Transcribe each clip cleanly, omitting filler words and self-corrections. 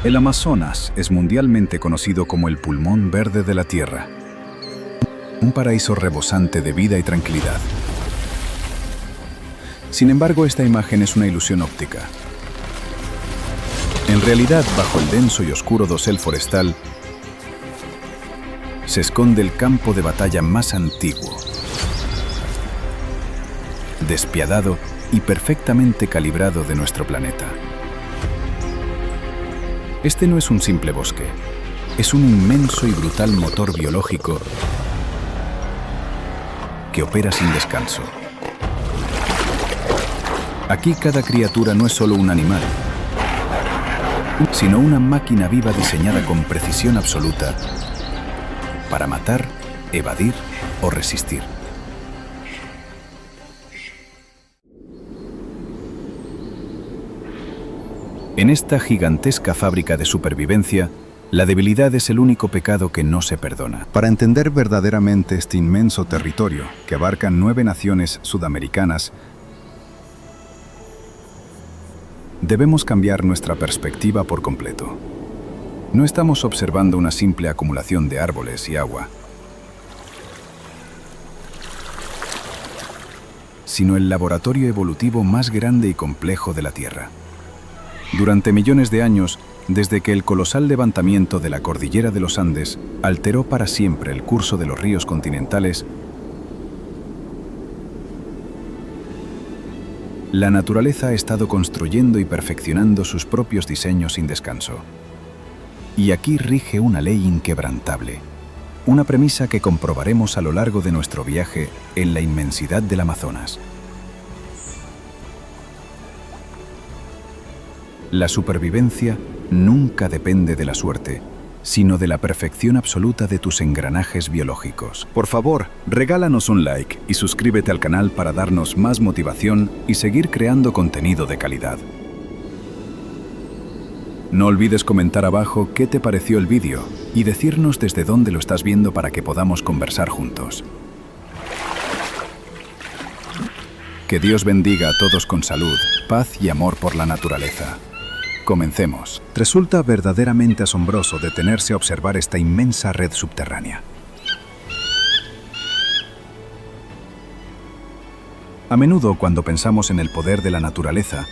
El Amazonas es mundialmente conocido como el pulmón verde de la Tierra, un paraíso rebosante de vida y tranquilidad. Sin embargo, esta imagen es una ilusión óptica. En realidad, bajo el denso y oscuro dosel forestal, se esconde el campo de batalla más antiguo, despiadado y perfectamente calibrado de nuestro planeta. Este no es un simple bosque, es un inmenso y brutal motor biológico que opera sin descanso. Aquí cada criatura no es solo un animal, sino una máquina viva diseñada con precisión absoluta para matar, evadir o resistir. En esta gigantesca fábrica de supervivencia, la debilidad es el único pecado que no se perdona. Para entender verdaderamente este inmenso territorio, que abarca 9 naciones sudamericanas, debemos cambiar nuestra perspectiva por completo. No estamos observando una simple acumulación de árboles y agua, sino el laboratorio evolutivo más grande y complejo de la Tierra. Durante millones de años, desde que el colosal levantamiento de la cordillera de los Andes alteró para siempre el curso de los ríos continentales, la naturaleza ha estado construyendo y perfeccionando sus propios diseños sin descanso. Y aquí rige una ley inquebrantable, una premisa que comprobaremos a lo largo de nuestro viaje en la inmensidad del Amazonas. La supervivencia nunca depende de la suerte, sino de la perfección absoluta de tus engranajes biológicos. Por favor, regálanos un like y suscríbete al canal para darnos más motivación y seguir creando contenido de calidad. No olvides comentar abajo qué te pareció el vídeo y decirnos desde dónde lo estás viendo para que podamos conversar juntos. Que Dios bendiga a todos con salud, paz y amor por la naturaleza. Comencemos. Resulta verdaderamente asombroso detenerse a observar esta inmensa red subterránea. A menudo, cuando pensamos en el poder de la naturaleza,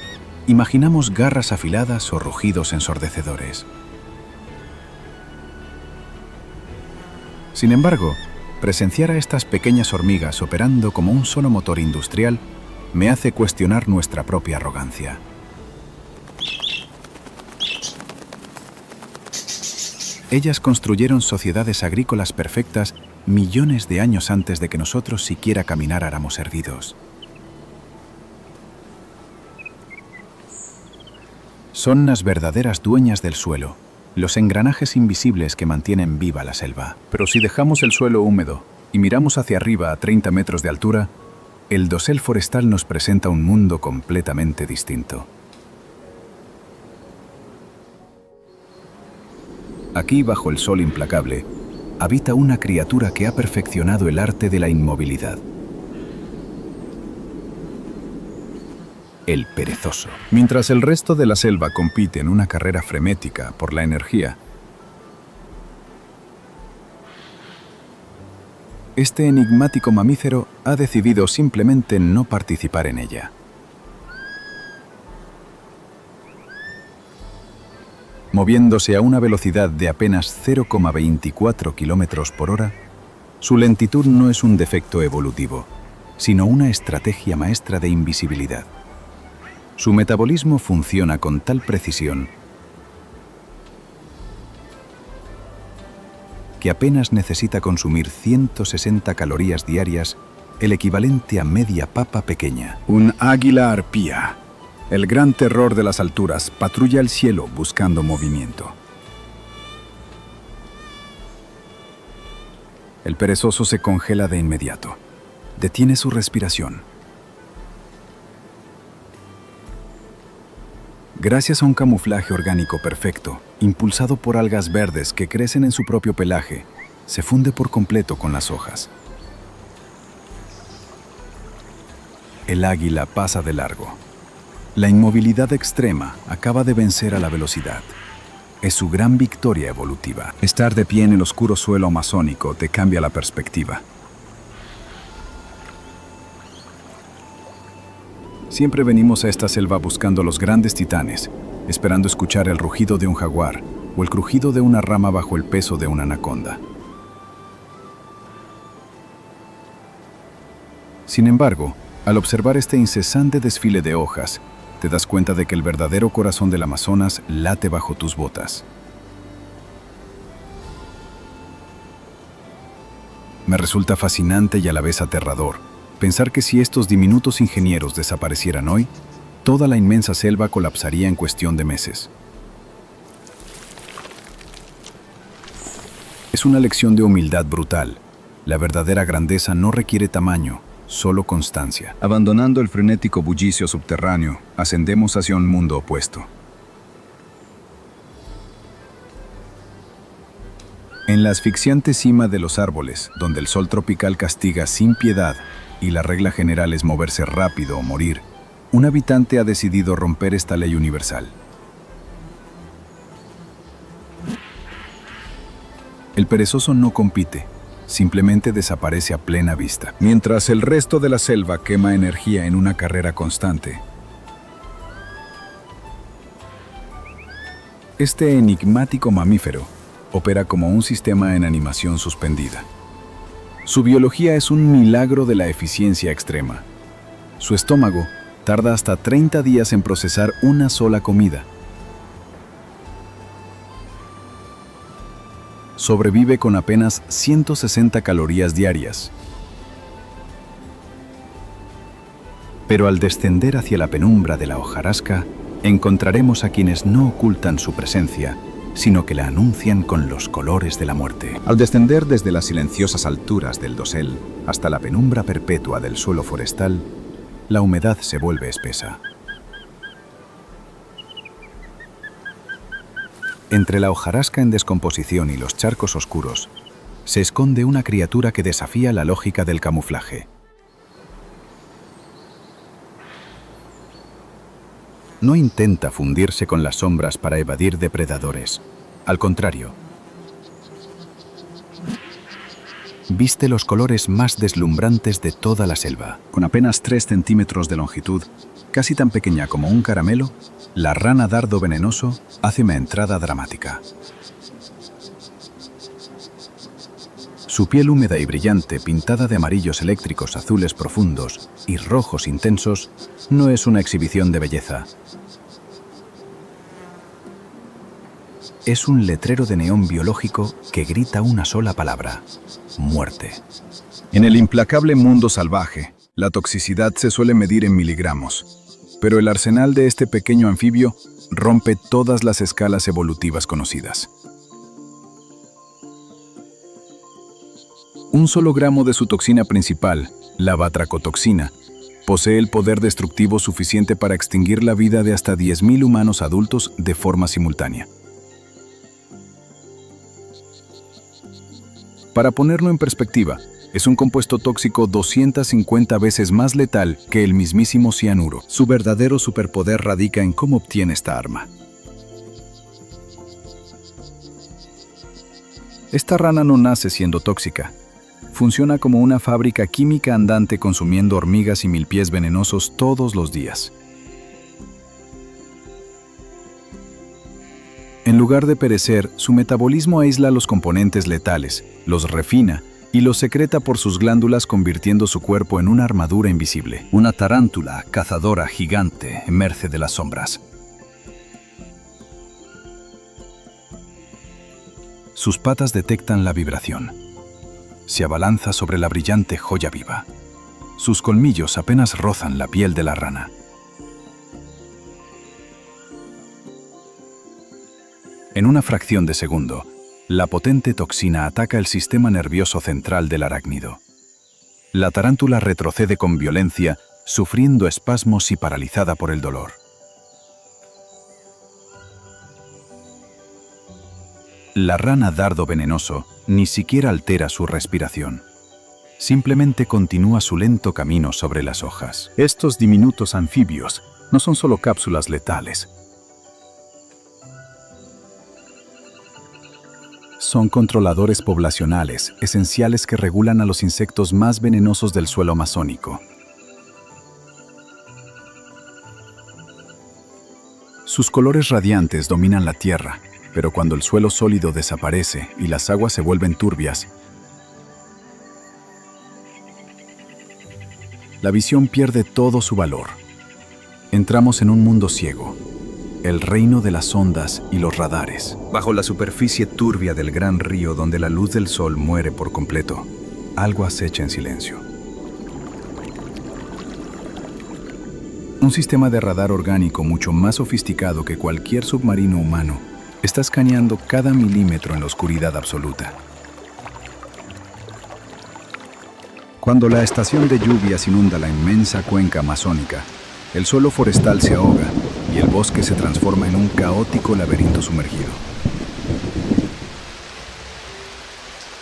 imaginamos garras afiladas o rugidos ensordecedores. Sin embargo, presenciar a estas pequeñas hormigas operando como un solo motor industrial me hace cuestionar nuestra propia arrogancia. Ellas construyeron sociedades agrícolas perfectas millones de años antes de que nosotros siquiera camináramos erguidos. Son las verdaderas dueñas del suelo, los engranajes invisibles que mantienen viva la selva. Pero si dejamos el suelo húmedo y miramos hacia arriba a 30 metros de altura, el dosel forestal nos presenta un mundo completamente distinto. Aquí, bajo el sol implacable, habita una criatura que ha perfeccionado el arte de la inmovilidad. El perezoso. Mientras el resto de la selva compite en una carrera frenética por la energía, este enigmático mamífero ha decidido simplemente no participar en ella. Moviéndose a una velocidad de apenas 0,24 km por hora, su lentitud no es un defecto evolutivo, sino una estrategia maestra de invisibilidad. Su metabolismo funciona con tal precisión que apenas necesita consumir 160 calorías diarias, el equivalente a media papa pequeña. Un águila arpía, el gran terror de las alturas, patrulla el cielo buscando movimiento. El perezoso se congela de inmediato. Detiene su respiración. Gracias a un camuflaje orgánico perfecto, impulsado por algas verdes que crecen en su propio pelaje, se funde por completo con las hojas. El águila pasa de largo. La inmovilidad extrema acaba de vencer a la velocidad. es su gran victoria evolutiva. Estar de pie en el oscuro suelo amazónico te cambia la perspectiva. Siempre venimos a esta selva buscando los grandes titanes, esperando escuchar el rugido de un jaguar o el crujido de una rama bajo el peso de una anaconda. Sin embargo, al observar este incesante desfile de hojas, te das cuenta de que el verdadero corazón del Amazonas late bajo tus botas. Me resulta fascinante y a la vez aterrador pensar que si estos diminutos ingenieros desaparecieran hoy, toda la inmensa selva colapsaría en cuestión de meses. Es una lección de humildad brutal. La verdadera grandeza no requiere tamaño, solo constancia. Abandonando el frenético bullicio subterráneo, ascendemos hacia un mundo opuesto. En la asfixiante cima de los árboles, donde el sol tropical castiga sin piedad y la regla general es moverse rápido o morir, un habitante ha decidido romper esta ley universal. El perezoso no compite, simplemente desaparece a plena vista. Mientras el resto de la selva quema energía en una carrera constante, este enigmático mamífero opera como un sistema en animación suspendida. Su biología es un milagro de la eficiencia extrema. Su estómago tarda hasta 30 días en procesar una sola comida. Sobrevive con apenas 160 calorías diarias. Pero al descender hacia la penumbra de la hojarasca, encontraremos a quienes no ocultan su presencia, sino que la anuncian con los colores de la muerte. Al descender desde las silenciosas alturas del dosel hasta la penumbra perpetua del suelo forestal, la humedad se vuelve espesa. Entre la hojarasca en descomposición y los charcos oscuros, se esconde una criatura que desafía la lógica del camuflaje. No intenta fundirse con las sombras para evadir depredadores. Al contrario, viste los colores más deslumbrantes de toda la selva. Con apenas 3 centímetros de longitud, casi tan pequeña como un caramelo, la rana dardo venenoso hace una entrada dramática. Su piel húmeda y brillante, pintada de amarillos eléctricos, azules profundos y rojos intensos, no es una exhibición de belleza. Es un letrero de neón biológico que grita una sola palabra: muerte. En el implacable mundo salvaje, la toxicidad se suele medir en miligramos, pero el arsenal de este pequeño anfibio rompe todas las escalas evolutivas conocidas. Un solo gramo de su toxina principal, la batracotoxina, posee el poder destructivo suficiente para extinguir la vida de hasta 10.000 humanos adultos de forma simultánea. Para ponerlo en perspectiva, es un compuesto tóxico 250 veces más letal que el mismísimo cianuro. Su verdadero superpoder radica en cómo obtiene esta arma. Esta rana no nace siendo tóxica. Funciona como una fábrica química andante consumiendo hormigas y milpies venenosos todos los días. En lugar de perecer, su metabolismo aísla los componentes letales, los refina y los secreta por sus glándulas, convirtiendo su cuerpo en una armadura invisible. Una tarántula cazadora gigante emerge de las sombras. Sus patas detectan la vibración. Se abalanza sobre la brillante joya viva. Sus colmillos apenas rozan la piel de la rana. En una fracción de segundo, la potente toxina ataca el sistema nervioso central del arácnido. La tarántula retrocede con violencia, sufriendo espasmos y paralizada por el dolor. La rana dardo venenoso ni siquiera altera su respiración. Simplemente continúa su lento camino sobre las hojas. Estos diminutos anfibios no son solo cápsulas letales. Son controladores poblacionales, esenciales que regulan a los insectos más venenosos del suelo amazónico. Sus colores radiantes dominan la tierra, pero cuando el suelo sólido desaparece y las aguas se vuelven turbias, la visión pierde todo su valor. Entramos en un mundo ciego, el reino de las ondas y los radares. Bajo la superficie turbia del gran río donde la luz del sol muere por completo, algo acecha en silencio. Un sistema de radar orgánico mucho más sofisticado que cualquier submarino humano está escaneando cada milímetro en la oscuridad absoluta. Cuando la estación de lluvias inunda la inmensa cuenca amazónica, el suelo forestal se ahoga y el bosque se transforma en un caótico laberinto sumergido.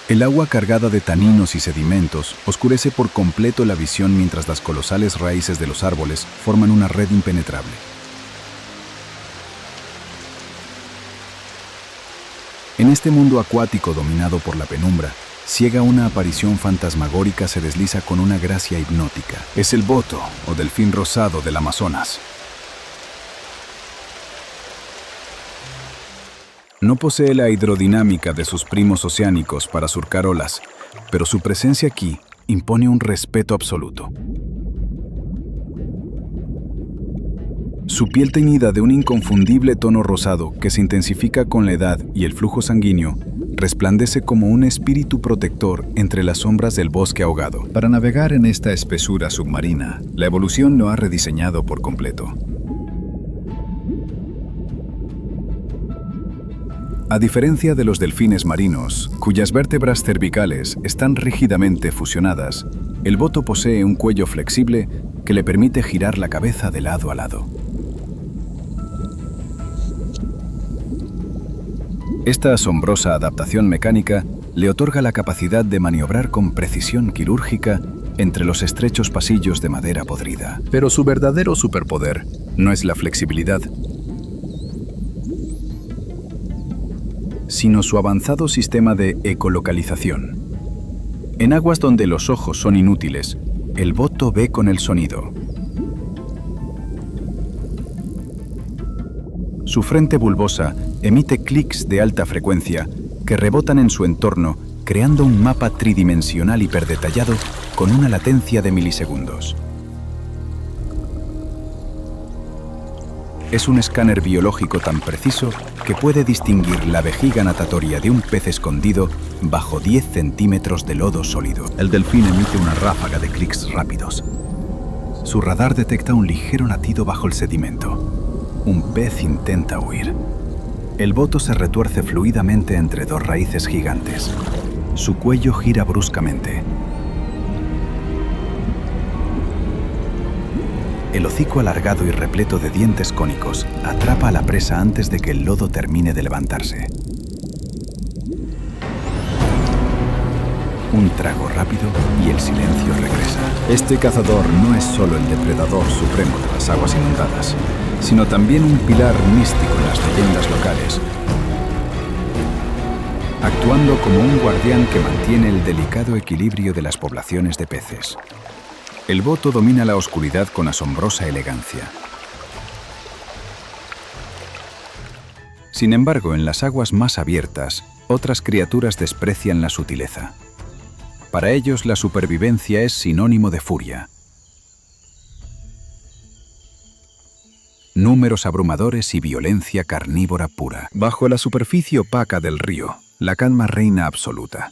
El agua cargada de taninos y sedimentos oscurece por completo la visión mientras las colosales raíces de los árboles forman una red impenetrable. En este mundo acuático dominado por la penumbra, ciega una aparición fantasmagórica se desliza con una gracia hipnótica. Es el boto o delfín rosado del Amazonas. No posee la hidrodinámica de sus primos oceánicos para surcar olas, pero su presencia aquí impone un respeto absoluto. Su piel teñida de un inconfundible tono rosado que se intensifica con la edad y el flujo sanguíneo, resplandece como un espíritu protector entre las sombras del bosque ahogado. Para navegar en esta espesura submarina, la evolución lo ha rediseñado por completo. A diferencia de los delfines marinos, cuyas vértebras cervicales están rígidamente fusionadas, el boto posee un cuello flexible que le permite girar la cabeza de lado a lado. Esta asombrosa adaptación mecánica le otorga la capacidad de maniobrar con precisión quirúrgica entre los estrechos pasillos de madera podrida. Pero su verdadero superpoder no es la flexibilidad, sino su avanzado sistema de ecolocalización. En aguas donde los ojos son inútiles, el boto ve con el sonido. Su frente bulbosa emite clics de alta frecuencia que rebotan en su entorno, creando un mapa tridimensional hiperdetallado con una latencia de milisegundos. Es un escáner biológico tan preciso que puede distinguir la vejiga natatoria de un pez escondido bajo 10 centímetros de lodo sólido. El delfín emite una ráfaga de clics rápidos. Su radar detecta un ligero latido bajo el sedimento. Un pez intenta huir. El boto se retuerce fluidamente entre dos raíces gigantes. Su cuello gira bruscamente. El hocico alargado y repleto de dientes cónicos atrapa a la presa antes de que el lodo termine de levantarse. Un trago rápido y el silencio regresa. Este cazador no es solo el depredador supremo de las aguas inundadas, sino también un pilar místico en las leyendas locales, actuando como un guardián que mantiene el delicado equilibrio de las poblaciones de peces. El boto domina la oscuridad con asombrosa elegancia. Sin embargo, en las aguas más abiertas, otras criaturas desprecian la sutileza. Para ellos, la supervivencia es sinónimo de furia. Números abrumadores y violencia carnívora pura. Bajo la superficie opaca del río, la calma reina absoluta,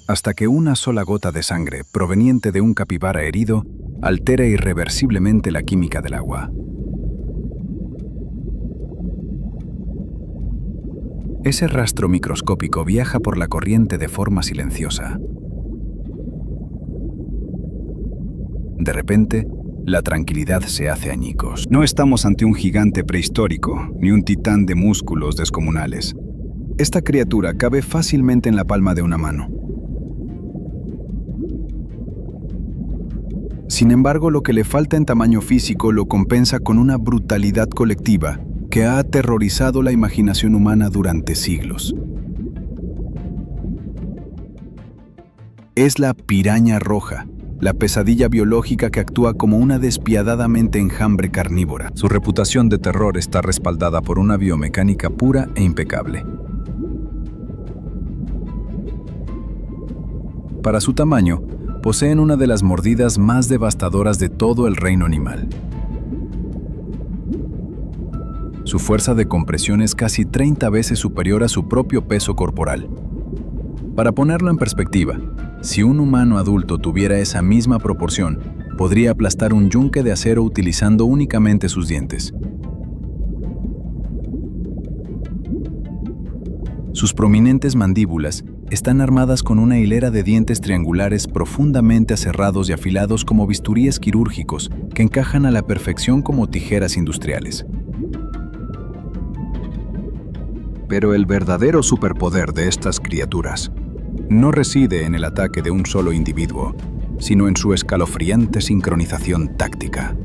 hasta que una sola gota de sangre proveniente de un capibara herido altera irreversiblemente la química del agua. Ese rastro microscópico viaja por la corriente de forma silenciosa. De repente, la tranquilidad se hace añicos. No estamos ante un gigante prehistórico, ni un titán de músculos descomunales. Esta criatura cabe fácilmente en la palma de una mano. Sin embargo, lo que le falta en tamaño físico lo compensa con una brutalidad colectiva que ha aterrorizado la imaginación humana durante siglos. Es la piraña roja, la pesadilla biológica que actúa como una despiadadamente enjambre carnívora. Su reputación de terror está respaldada por una biomecánica pura e impecable. Para su tamaño, poseen una de las mordidas más devastadoras de todo el reino animal. Su fuerza de compresión es casi 30 veces superior a su propio peso corporal. Para ponerlo en perspectiva, si un humano adulto tuviera esa misma proporción, podría aplastar un yunque de acero utilizando únicamente sus dientes. Sus prominentes mandíbulas están armadas con una hilera de dientes triangulares profundamente aserrados y afilados como bisturíes quirúrgicos que encajan a la perfección como tijeras industriales. Pero el verdadero superpoder de estas criaturas no reside en el ataque de un solo individuo, sino en su escalofriante sincronización táctica.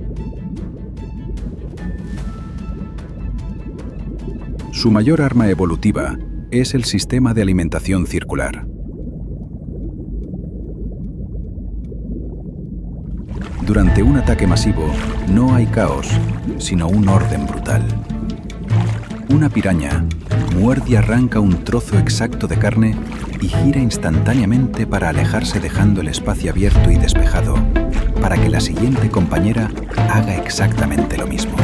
Su mayor arma evolutiva es el sistema de alimentación circular. Durante un ataque masivo, no hay caos, sino un orden brutal. Una piraña muerde y arranca un trozo exacto de carne y gira instantáneamente para alejarse dejando el espacio abierto y despejado, para que la siguiente compañera haga exactamente lo mismo.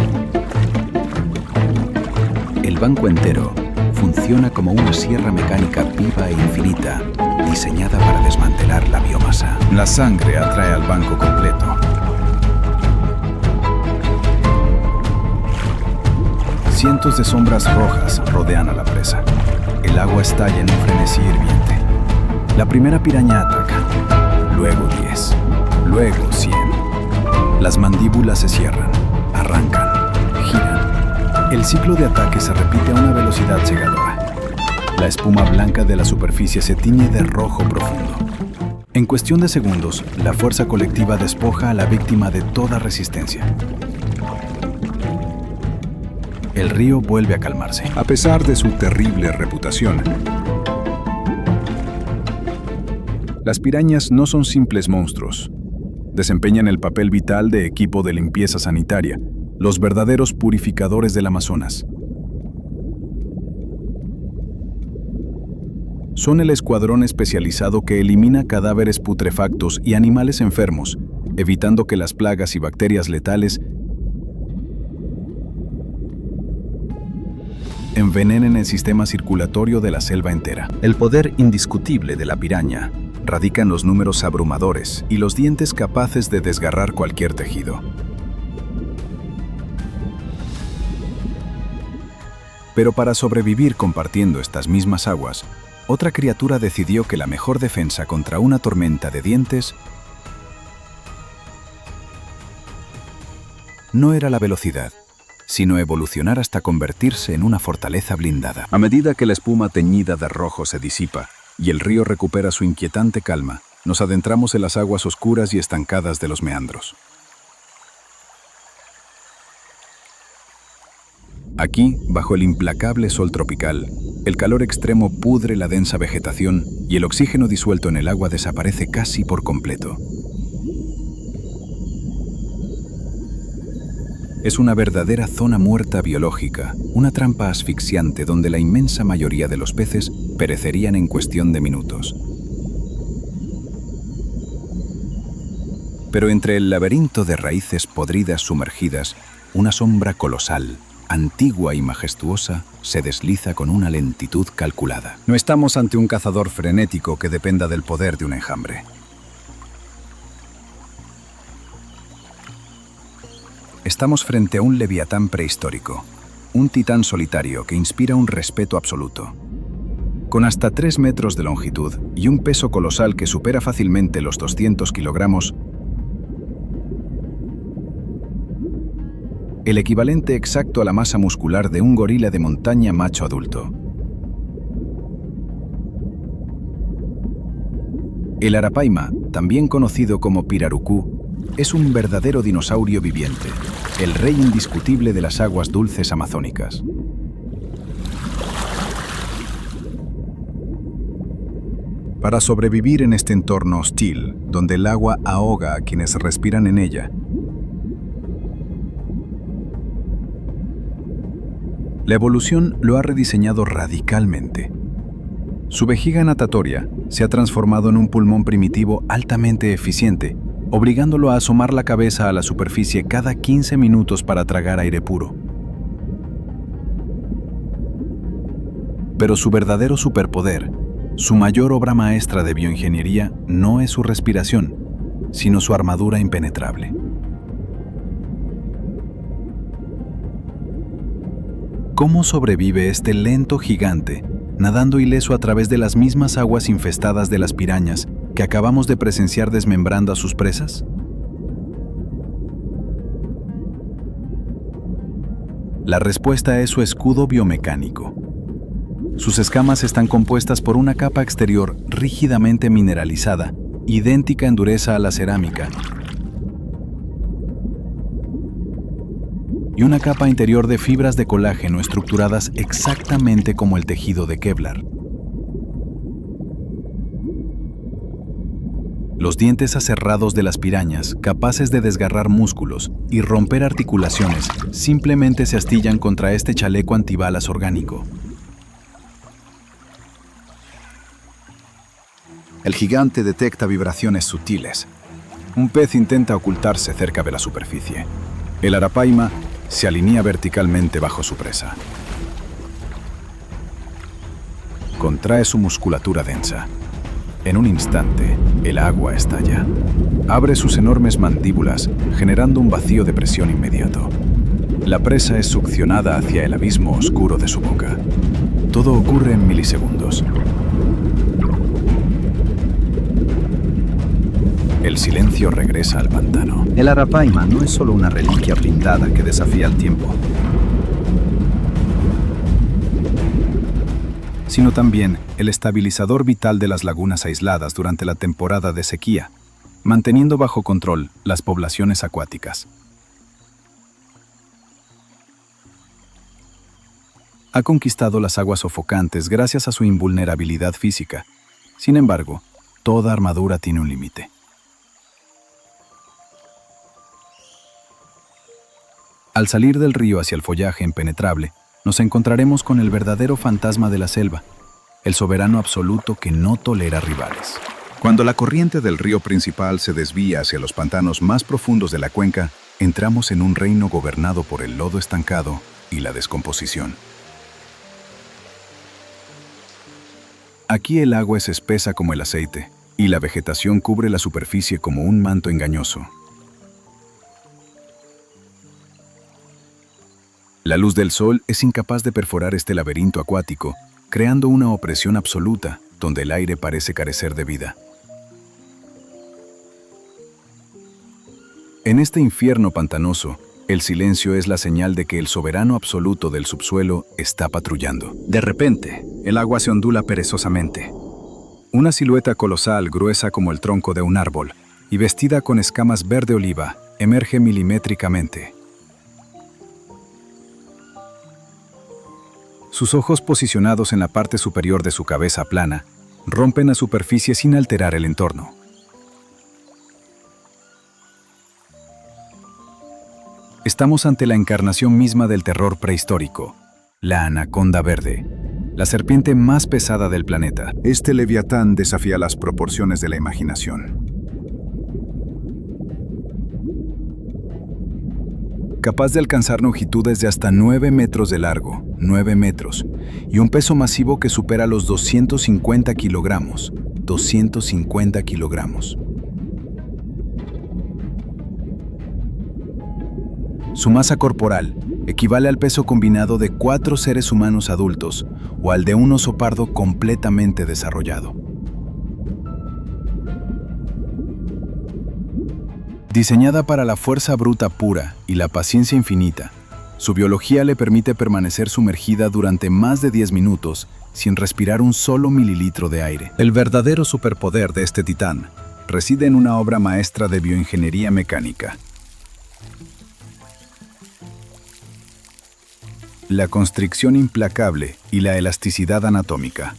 El banco entero funciona como una sierra mecánica viva e infinita, diseñada para desmantelar la biomasa. La sangre atrae al banco completo. Cientos de sombras rojas rodean a la presa. El agua estalla en un frenesí hirviente. La primera piraña ataca, luego 10, luego 100. Las mandíbulas se cierran, arrancan, giran. El ciclo de ataque se repite a una velocidad cegadora. La espuma blanca de la superficie se tiñe de rojo profundo. En cuestión de segundos, la fuerza colectiva despoja a la víctima de toda resistencia. El río vuelve a calmarse. A pesar de su terrible reputación, las pirañas no son simples monstruos. Desempeñan el papel vital de equipo de limpieza sanitaria, los verdaderos purificadores del Amazonas. Son el escuadrón especializado que elimina cadáveres putrefactos y animales enfermos, evitando que las plagas y bacterias letales envenenen el sistema circulatorio de la selva entera. El poder indiscutible de la piraña radica en los números abrumadores y los dientes capaces de desgarrar cualquier tejido. Pero para sobrevivir compartiendo estas mismas aguas, otra criatura decidió que la mejor defensa contra una tormenta de dientes no era la velocidad, sino evolucionar hasta convertirse en una fortaleza blindada. A medida que la espuma teñida de rojo se disipa y el río recupera su inquietante calma, nos adentramos en las aguas oscuras y estancadas de los meandros. Aquí, bajo el implacable sol tropical, el calor extremo pudre la densa vegetación y el oxígeno disuelto en el agua desaparece casi por completo. Es una verdadera zona muerta biológica, una trampa asfixiante donde la inmensa mayoría de los peces perecerían en cuestión de minutos. Pero entre el laberinto de raíces podridas sumergidas, una sombra colosal, antigua y majestuosa, se desliza con una lentitud calculada. No estamos ante un cazador frenético que dependa del poder de un enjambre. Estamos frente a un leviatán prehistórico, un titán solitario que inspira un respeto absoluto. Con hasta 3 metros de longitud y un peso colosal que supera fácilmente los 200 kilogramos, el equivalente exacto a la masa muscular de un gorila de montaña macho adulto. El arapaima, también conocido como pirarucú, es un verdadero dinosaurio viviente, el rey indiscutible de las aguas dulces amazónicas. Para sobrevivir en este entorno hostil, donde el agua ahoga a quienes respiran en ella, la evolución lo ha rediseñado radicalmente. Su vejiga natatoria se ha transformado en un pulmón primitivo altamente eficiente, obligándolo a asomar la cabeza a la superficie cada 15 minutos para tragar aire puro. Pero su verdadero superpoder, su mayor obra maestra de bioingeniería, no es su respiración, sino su armadura impenetrable. ¿Cómo sobrevive este lento gigante, nadando ileso a través de las mismas aguas infestadas de las pirañas que acabamos de presenciar desmembrando a sus presas? La respuesta es su escudo biomecánico. Sus escamas están compuestas por una capa exterior rígidamente mineralizada, idéntica en dureza a la cerámica, y una capa interior de fibras de colágeno estructuradas exactamente como el tejido de Kevlar. Los dientes aserrados de las pirañas, capaces de desgarrar músculos y romper articulaciones, simplemente se astillan contra este chaleco antibalas orgánico. El gigante detecta vibraciones sutiles. Un pez intenta ocultarse cerca de la superficie. El arapaima se alinea verticalmente bajo su presa. Contrae su musculatura densa. En un instante, el agua estalla. Abre sus enormes mandíbulas, generando un vacío de presión inmediato. La presa es succionada hacia el abismo oscuro de su boca. Todo ocurre en milisegundos. El silencio regresa al pantano. El arapaima no es solo una reliquia blindada que desafía el tiempo, sino también el estabilizador vital de las lagunas aisladas durante la temporada de sequía, manteniendo bajo control las poblaciones acuáticas. Ha conquistado las aguas sofocantes gracias a su invulnerabilidad física. Sin embargo, toda armadura tiene un límite. Al salir del río hacia el follaje impenetrable, nos encontraremos con el verdadero fantasma de la selva, el soberano absoluto que no tolera rivales. Cuando la corriente del río principal se desvía hacia los pantanos más profundos de la cuenca, entramos en un reino gobernado por el lodo estancado y la descomposición. Aquí el agua es espesa como el aceite, y la vegetación cubre la superficie como un manto engañoso. La luz del sol es incapaz de perforar este laberinto acuático, creando una opresión absoluta donde el aire parece carecer de vida. En este infierno pantanoso, el silencio es la señal de que el soberano absoluto del subsuelo está patrullando. De repente, el agua se ondula perezosamente. Una silueta colosal, gruesa como el tronco de un árbol, y vestida con escamas verde oliva, emerge milimétricamente. Sus ojos posicionados en la parte superior de su cabeza plana, rompen la superficie sin alterar el entorno. Estamos ante la encarnación misma del terror prehistórico, la anaconda verde, la serpiente más pesada del planeta. Este leviatán desafía las proporciones de la imaginación. Capaz de alcanzar longitudes de hasta 9 metros de largo, 9 metros, y un peso masivo que supera los 250 kilogramos. 250 kilogramos. Su masa corporal equivale al peso combinado de 4 seres humanos adultos o al de un oso pardo completamente desarrollado. Diseñada para la fuerza bruta pura y la paciencia infinita, su biología le permite permanecer sumergida durante más de 10 minutos sin respirar un solo mililitro de aire. El verdadero superpoder de este titán reside en una obra maestra de bioingeniería mecánica. La constricción implacable y la elasticidad anatómica.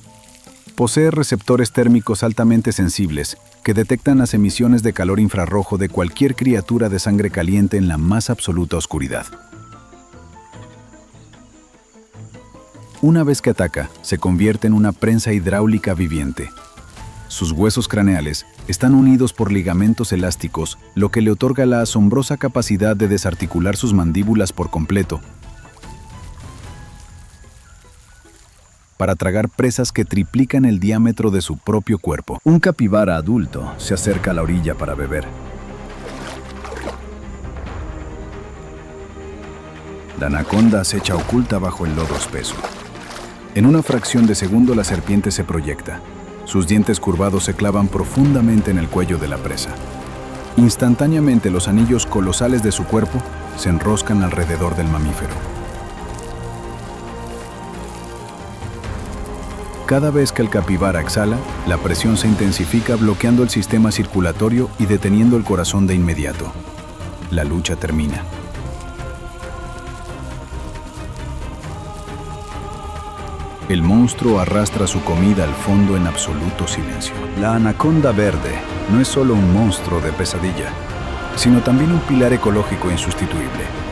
Posee receptores térmicos altamente sensibles que detectan las emisiones de calor infrarrojo de cualquier criatura de sangre caliente en la más absoluta oscuridad. Una vez que ataca, se convierte en una prensa hidráulica viviente. Sus huesos craneales están unidos por ligamentos elásticos, lo que le otorga la asombrosa capacidad de desarticular sus mandíbulas por completo para tragar presas que triplican el diámetro de su propio cuerpo. Un capibara adulto se acerca a la orilla para beber. La anaconda acecha oculta bajo el lodo espeso. En una fracción de segundo la serpiente se proyecta. Sus dientes curvados se clavan profundamente en el cuello de la presa. Instantáneamente los anillos colosales de su cuerpo se enroscan alrededor del mamífero. Cada vez que el capibara exhala, la presión se intensifica bloqueando el sistema circulatorio y deteniendo el corazón de inmediato. La lucha termina. El monstruo arrastra su comida al fondo en absoluto silencio. La anaconda verde no es solo un monstruo de pesadilla, sino también un pilar ecológico insustituible.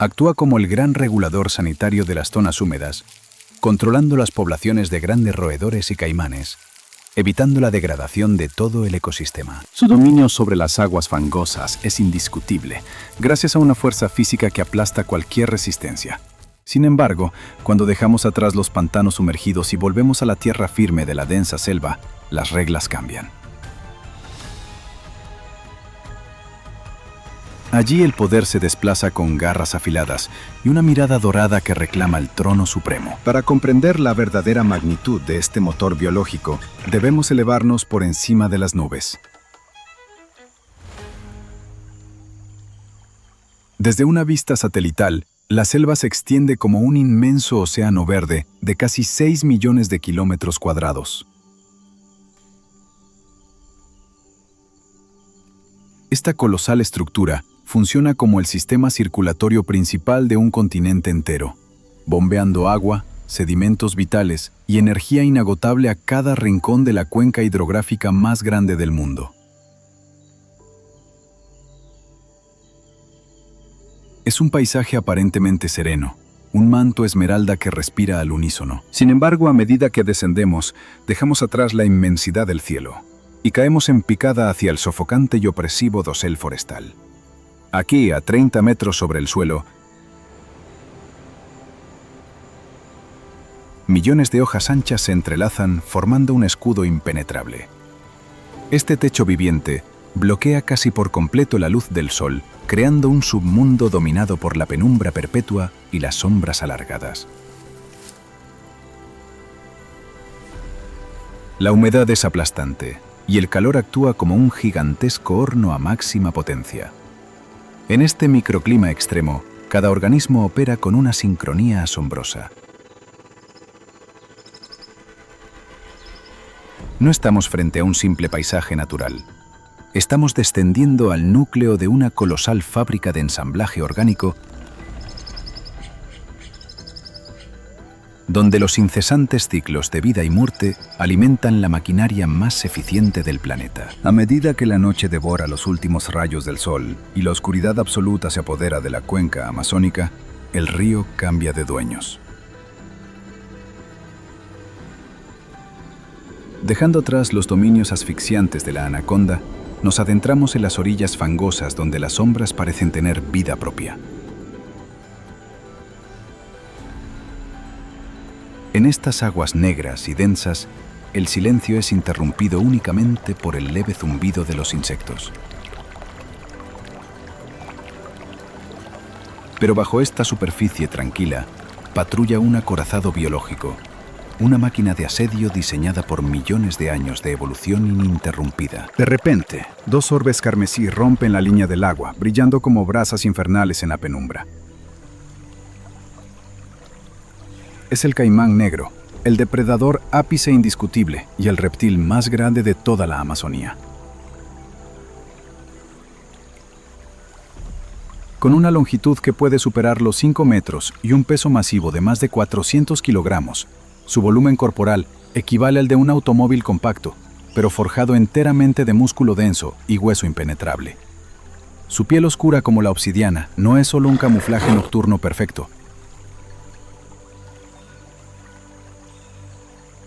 Actúa como el gran regulador sanitario de las zonas húmedas, controlando las poblaciones de grandes roedores y caimanes, evitando la degradación de todo el ecosistema. Su dominio sobre las aguas fangosas es indiscutible, gracias a una fuerza física que aplasta cualquier resistencia. Sin embargo, cuando dejamos atrás los pantanos sumergidos y volvemos a la tierra firme de la densa selva, las reglas cambian. Allí el poder se desplaza con garras afiladas y una mirada dorada que reclama el trono supremo. Para comprender la verdadera magnitud de este motor biológico, debemos elevarnos por encima de las nubes. Desde una vista satelital, la selva se extiende como un inmenso océano verde de casi 6 millones de kilómetros cuadrados. Esta colosal estructura funciona como el sistema circulatorio principal de un continente entero, bombeando agua, sedimentos vitales y energía inagotable a cada rincón de la cuenca hidrográfica más grande del mundo. Es un paisaje aparentemente sereno, un manto esmeralda que respira al unísono. Sin embargo, a medida que descendemos, dejamos atrás la inmensidad del cielo y caemos en picada hacia el sofocante y opresivo dosel forestal. Aquí, a 30 metros sobre el suelo, millones de hojas anchas se entrelazan formando un escudo impenetrable. Este techo viviente bloquea casi por completo la luz del sol, creando un submundo dominado por la penumbra perpetua y las sombras alargadas. La humedad es aplastante y el calor actúa como un gigantesco horno a máxima potencia. En este microclima extremo, cada organismo opera con una sincronía asombrosa. No estamos frente a un simple paisaje natural. Estamos descendiendo al núcleo de una colosal fábrica de ensamblaje orgánico donde los incesantes ciclos de vida y muerte alimentan la maquinaria más eficiente del planeta. A medida que la noche devora los últimos rayos del sol y la oscuridad absoluta se apodera de la cuenca amazónica, el río cambia de dueños. Dejando atrás los dominios asfixiantes de la anaconda, nos adentramos en las orillas fangosas donde las sombras parecen tener vida propia. En estas aguas negras y densas, el silencio es interrumpido únicamente por el leve zumbido de los insectos. Pero bajo esta superficie tranquila, patrulla un acorazado biológico, una máquina de asedio diseñada por millones de años de evolución ininterrumpida. De repente, dos orbes carmesí rompen la línea del agua, brillando como brasas infernales en la penumbra. Es el caimán negro, el depredador ápice indiscutible y el reptil más grande de toda la Amazonía. Con una longitud que puede superar los 5 metros y un peso masivo de más de 400 kilogramos, su volumen corporal equivale al de un automóvil compacto, pero forjado enteramente de músculo denso y hueso impenetrable. Su piel oscura como la obsidiana no es solo un camuflaje nocturno perfecto,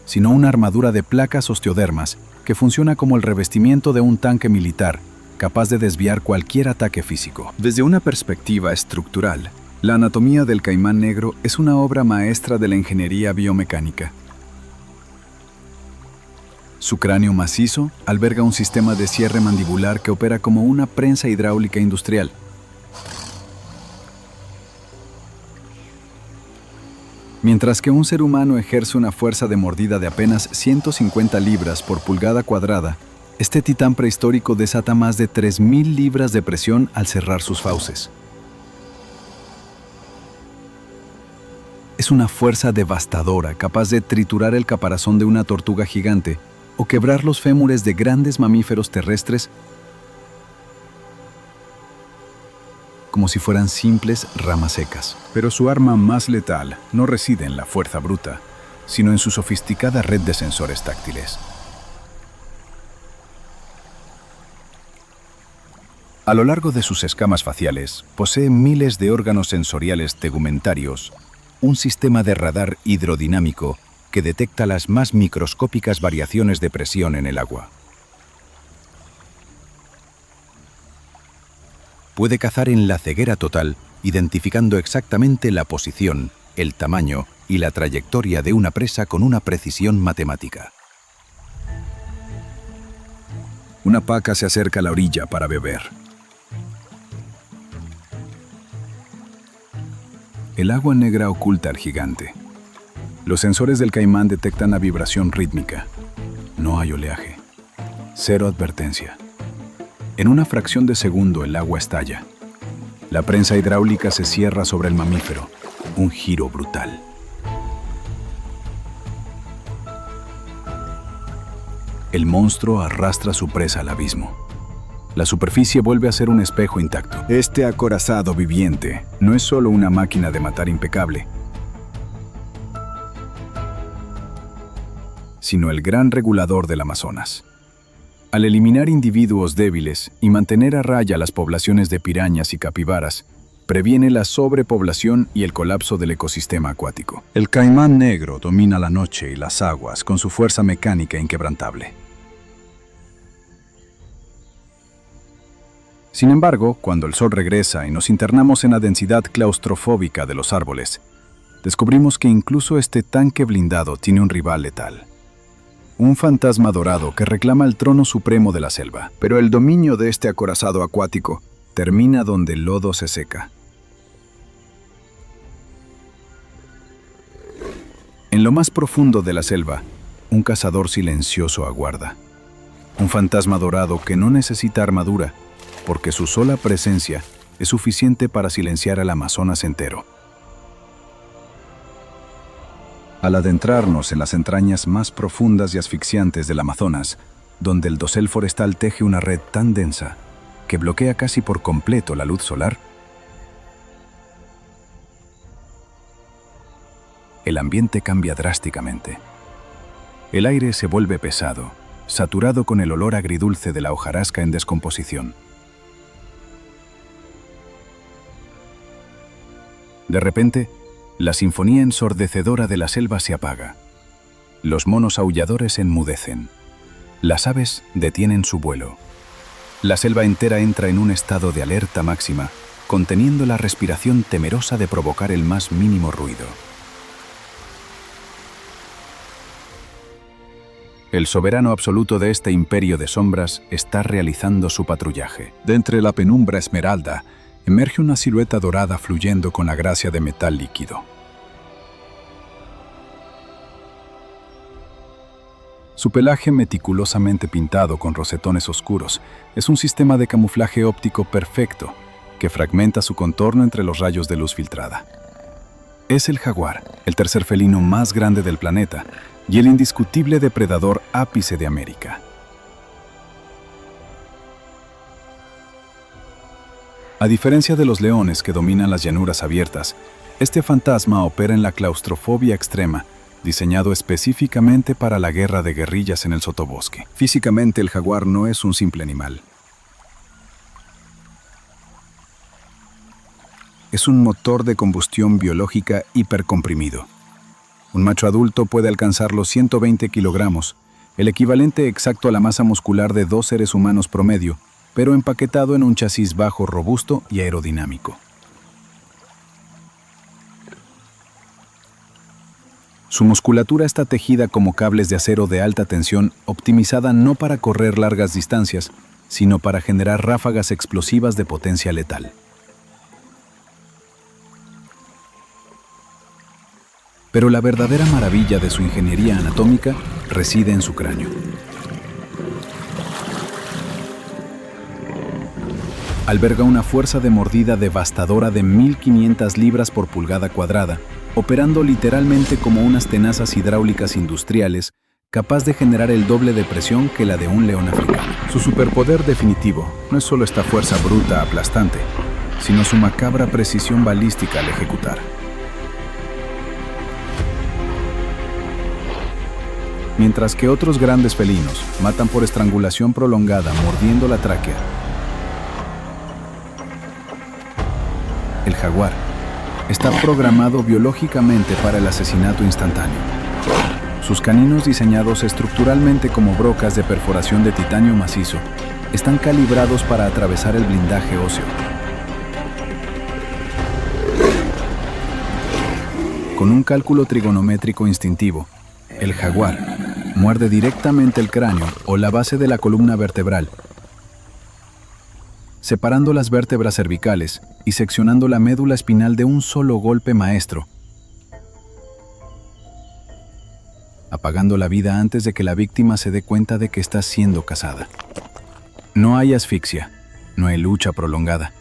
sino una armadura de placas osteodermas que funciona como el revestimiento de un tanque militar, capaz de desviar cualquier ataque físico. Desde una perspectiva estructural, la anatomía del caimán negro es una obra maestra de la ingeniería biomecánica. Su cráneo macizo alberga un sistema de cierre mandibular que opera como una prensa hidráulica industrial. Mientras que un ser humano ejerce una fuerza de mordida de apenas 150 libras por pulgada cuadrada, este titán prehistórico desata más de 3.000 libras de presión al cerrar sus fauces. Es una fuerza devastadora capaz de triturar el caparazón de una tortuga gigante o quebrar los fémures de grandes mamíferos terrestres como si fueran simples ramas secas. Pero su arma más letal no reside en la fuerza bruta, sino en su sofisticada red de sensores táctiles. A lo largo de sus escamas faciales, posee miles de órganos sensoriales tegumentarios, un sistema de radar hidrodinámico que detecta las más microscópicas variaciones de presión en el agua. Puede cazar en la ceguera total, identificando exactamente la posición, el tamaño y la trayectoria de una presa con una precisión matemática. Una paca se acerca a la orilla para beber. El agua negra oculta al gigante. Los sensores del caimán detectan la vibración rítmica. No hay oleaje. Cero advertencia. En una fracción de segundo el agua estalla. La prensa hidráulica se cierra sobre el mamífero. Un giro brutal. El monstruo arrastra su presa al abismo. La superficie vuelve a ser un espejo intacto. Este acorazado viviente no es solo una máquina de matar impecable, sino el gran regulador del Amazonas. Al eliminar individuos débiles y mantener a raya las poblaciones de pirañas y capibaras, previene la sobrepoblación y el colapso del ecosistema acuático. El caimán negro domina la noche y las aguas con su fuerza mecánica inquebrantable. Sin embargo, cuando el sol regresa y nos internamos en la densidad claustrofóbica de los árboles, descubrimos que incluso este tanque blindado tiene un rival letal. Un fantasma dorado que reclama el trono supremo de la selva. Pero el dominio de este acorazado acuático termina donde el lodo se seca. En lo más profundo de la selva, un cazador silencioso aguarda. Un fantasma dorado que no necesita armadura, porque su sola presencia es suficiente para silenciar al Amazonas entero. Al adentrarnos en las entrañas más profundas y asfixiantes del Amazonas, donde el dosel forestal teje una red tan densa que bloquea casi por completo la luz solar, el ambiente cambia drásticamente. El aire se vuelve pesado, saturado con el olor agridulce de la hojarasca en descomposición. De repente, la sinfonía ensordecedora de la selva se apaga. Los monos aulladores enmudecen. Las aves detienen su vuelo. La selva entera entra en un estado de alerta máxima, conteniendo la respiración temerosa de provocar el más mínimo ruido. El soberano absoluto de este imperio de sombras está realizando su patrullaje. De entre la penumbra esmeralda, emerge una silueta dorada fluyendo con la gracia de metal líquido. Su pelaje meticulosamente pintado con rosetones oscuros es un sistema de camuflaje óptico perfecto que fragmenta su contorno entre los rayos de luz filtrada. Es el jaguar, el tercer felino más grande del planeta y el indiscutible depredador ápice de América. A diferencia de los leones que dominan las llanuras abiertas, este fantasma opera en la claustrofobia extrema, diseñado específicamente para la guerra de guerrillas en el sotobosque. Físicamente, el jaguar no es un simple animal. Es un motor de combustión biológica hipercomprimido. Un macho adulto puede alcanzar los 120 kilogramos, el equivalente exacto a la masa muscular de 2 seres humanos promedio, pero empaquetado en un chasis bajo, robusto y aerodinámico. Su musculatura está tejida como cables de acero de alta tensión, optimizada no para correr largas distancias, sino para generar ráfagas explosivas de potencia letal. Pero la verdadera maravilla de su ingeniería anatómica reside en su cráneo. Alberga una fuerza de mordida devastadora de 1.500 libras por pulgada cuadrada, operando literalmente como unas tenazas hidráulicas industriales, capaz de generar el doble de presión que la de un león africano. Su superpoder definitivo no es solo esta fuerza bruta aplastante, sino su macabra precisión balística al ejecutar. Mientras que otros grandes felinos matan por estrangulación prolongada mordiendo la tráquea, el jaguar está programado biológicamente para el asesinato instantáneo. Sus caninos, diseñados estructuralmente como brocas de perforación de titanio macizo, están calibrados para atravesar el blindaje óseo. Con un cálculo trigonométrico instintivo, el jaguar muerde directamente el cráneo o la base de la columna vertebral, separando las vértebras cervicales y seccionando la médula espinal de un solo golpe maestro, apagando la vida antes de que la víctima se dé cuenta de que está siendo cazada. No hay asfixia, no hay lucha prolongada.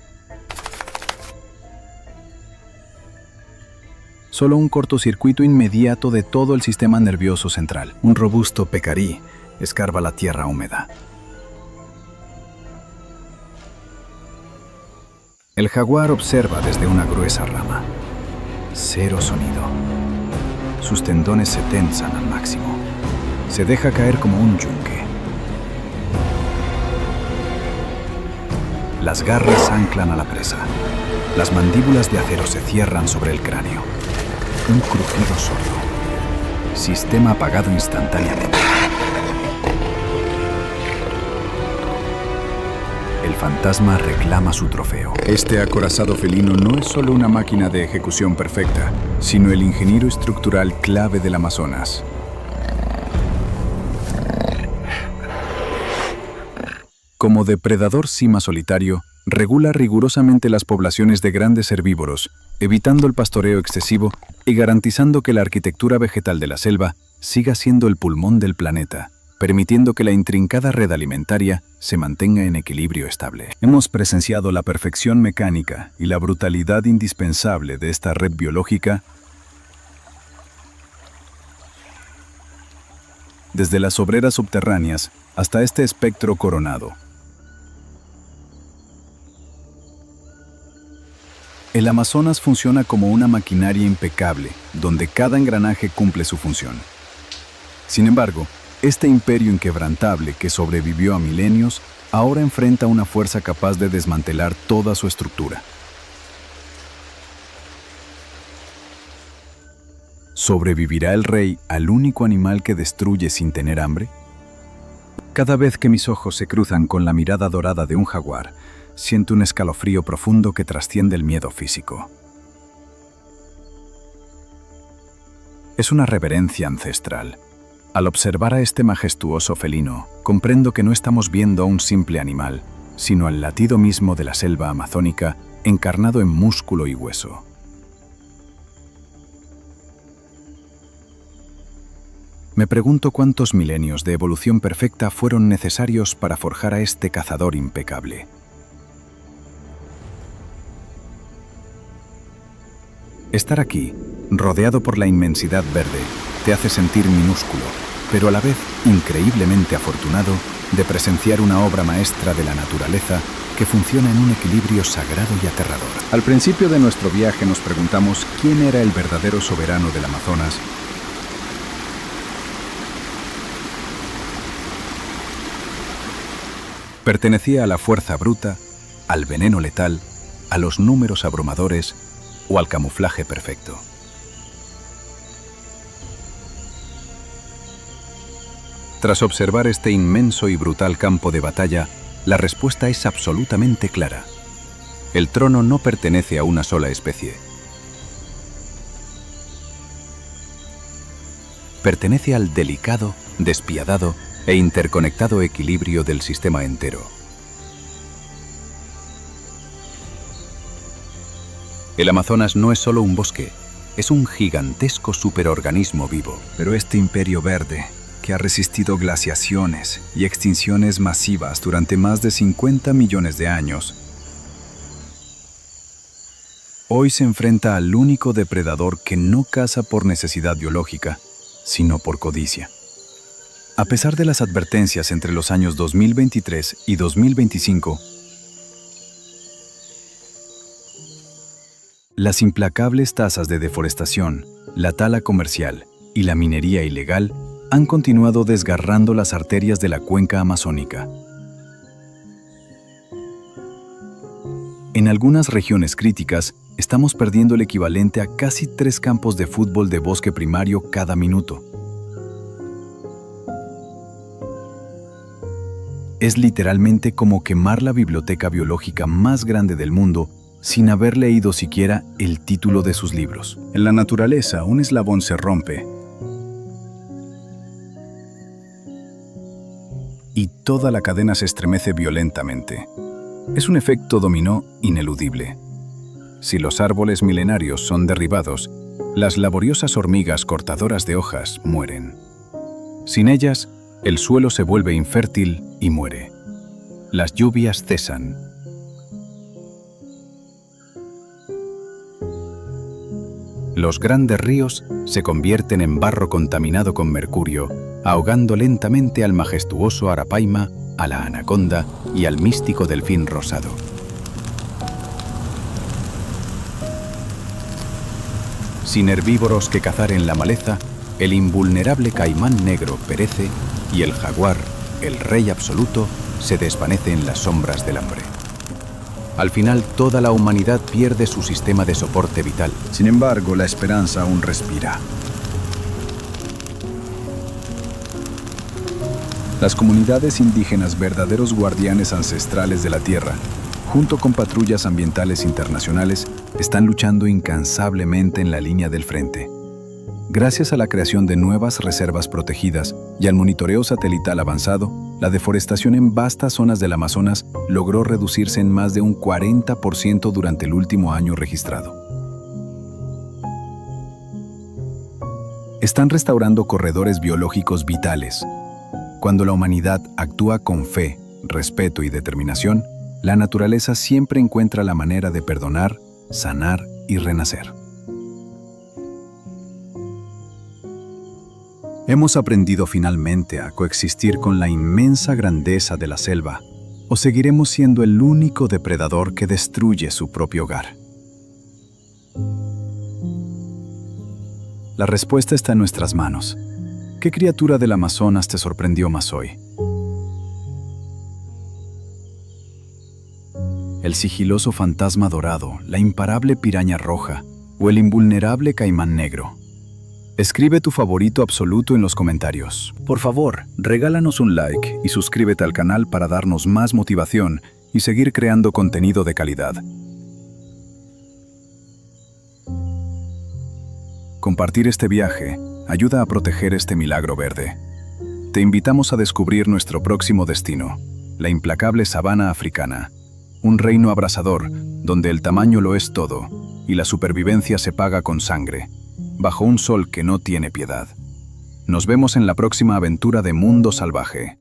Solo un cortocircuito inmediato de todo el sistema nervioso central. Un robusto pecarí escarba la tierra húmeda. El jaguar observa desde una gruesa rama. Cero sonido. Sus tendones se tensan al máximo. Se deja caer como un yunque. Las garras anclan a la presa. Las mandíbulas de acero se cierran sobre el cráneo. Un crujido sordo. Sistema apagado instantáneamente. El fantasma reclama su trofeo. Este acorazado felino no es solo una máquina de ejecución perfecta, sino el ingeniero estructural clave del Amazonas. Como depredador cima solitario, regula rigurosamente las poblaciones de grandes herbívoros, evitando el pastoreo excesivo y garantizando que la arquitectura vegetal de la selva siga siendo el pulmón del planeta, permitiendo que la intrincada red alimentaria se mantenga en equilibrio estable. Hemos presenciado la perfección mecánica y la brutalidad indispensable de esta red biológica desde las obreras subterráneas hasta este espectro coronado. El Amazonas funciona como una maquinaria impecable, donde cada engranaje cumple su función. Sin embargo, este imperio inquebrantable que sobrevivió a milenios, ahora enfrenta una fuerza capaz de desmantelar toda su estructura. ¿Sobrevivirá el rey al único animal que destruye sin tener hambre? Cada vez que mis ojos se cruzan con la mirada dorada de un jaguar, siento un escalofrío profundo que trasciende el miedo físico. Es una reverencia ancestral. Al observar a este majestuoso felino, comprendo que no estamos viendo a un simple animal, sino al latido mismo de la selva amazónica, encarnado en músculo y hueso. Me pregunto cuántos milenios de evolución perfecta fueron necesarios para forjar a este cazador impecable. Estar aquí, rodeado por la inmensidad verde, te hace sentir minúsculo, pero a la vez increíblemente afortunado de presenciar una obra maestra de la naturaleza que funciona en un equilibrio sagrado y aterrador. Al principio de nuestro viaje nos preguntamos quién era el verdadero soberano del Amazonas. ¿Pertenecía a la fuerza bruta, al veneno letal, a los números abrumadores o al camuflaje perfecto? Tras observar este inmenso y brutal campo de batalla, la respuesta es absolutamente clara. El trono no pertenece a una sola especie. Pertenece al delicado, despiadado e interconectado equilibrio del sistema entero. El Amazonas no es solo un bosque, es un gigantesco superorganismo vivo. Pero este imperio verde, que ha resistido glaciaciones y extinciones masivas durante más de 50 millones de años, hoy se enfrenta al único depredador que no caza por necesidad biológica, sino por codicia. A pesar de las advertencias entre los años 2023 y 2025, las implacables tasas de deforestación, la tala comercial y la minería ilegal han continuado desgarrando las arterias de la cuenca amazónica. En algunas regiones críticas, estamos perdiendo el equivalente a casi 3 campos de fútbol de bosque primario cada minuto. Es literalmente como quemar la biblioteca biológica más grande del mundo sin haber leído siquiera el título de sus libros. En la naturaleza, un eslabón se rompe y toda la cadena se estremece violentamente. Es un efecto dominó ineludible. Si los árboles milenarios son derribados, las laboriosas hormigas cortadoras de hojas mueren. Sin ellas, el suelo se vuelve infértil y muere. Las lluvias cesan. Los grandes ríos se convierten en barro contaminado con mercurio, ahogando lentamente al majestuoso arapaima, a la anaconda y al místico delfín rosado. Sin herbívoros que cazar en la maleza, el invulnerable caimán negro perece y el jaguar, el rey absoluto, se desvanece en las sombras del hambre. Al final, toda la humanidad pierde su sistema de soporte vital. Sin embargo, la esperanza aún respira. Las comunidades indígenas, verdaderos guardianes ancestrales de la tierra, junto con patrullas ambientales internacionales, están luchando incansablemente en la línea del frente. Gracias a la creación de nuevas reservas protegidas y al monitoreo satelital avanzado, la deforestación en vastas zonas del Amazonas logró reducirse en más de un 40% durante el último año registrado. Están restaurando corredores biológicos vitales. Cuando la humanidad actúa con fe, respeto y determinación, la naturaleza siempre encuentra la manera de perdonar, sanar y renacer. Hemos aprendido finalmente a coexistir con la inmensa grandeza de la selva, o seguiremos siendo el único depredador que destruye su propio hogar. La respuesta está en nuestras manos. ¿Qué criatura del Amazonas te sorprendió más hoy? ¿El sigiloso fantasma dorado, la imparable piraña roja o el invulnerable caimán negro? Escribe tu favorito absoluto en los comentarios. Por favor, regálanos un like y suscríbete al canal para darnos más motivación y seguir creando contenido de calidad. Compartir este viaje ayuda a proteger este milagro verde. Te invitamos a descubrir nuestro próximo destino, la implacable sabana africana, un reino abrasador donde el tamaño lo es todo y la supervivencia se paga con sangre, bajo un sol que no tiene piedad. Nos vemos en la próxima aventura de Mundo Salvaje.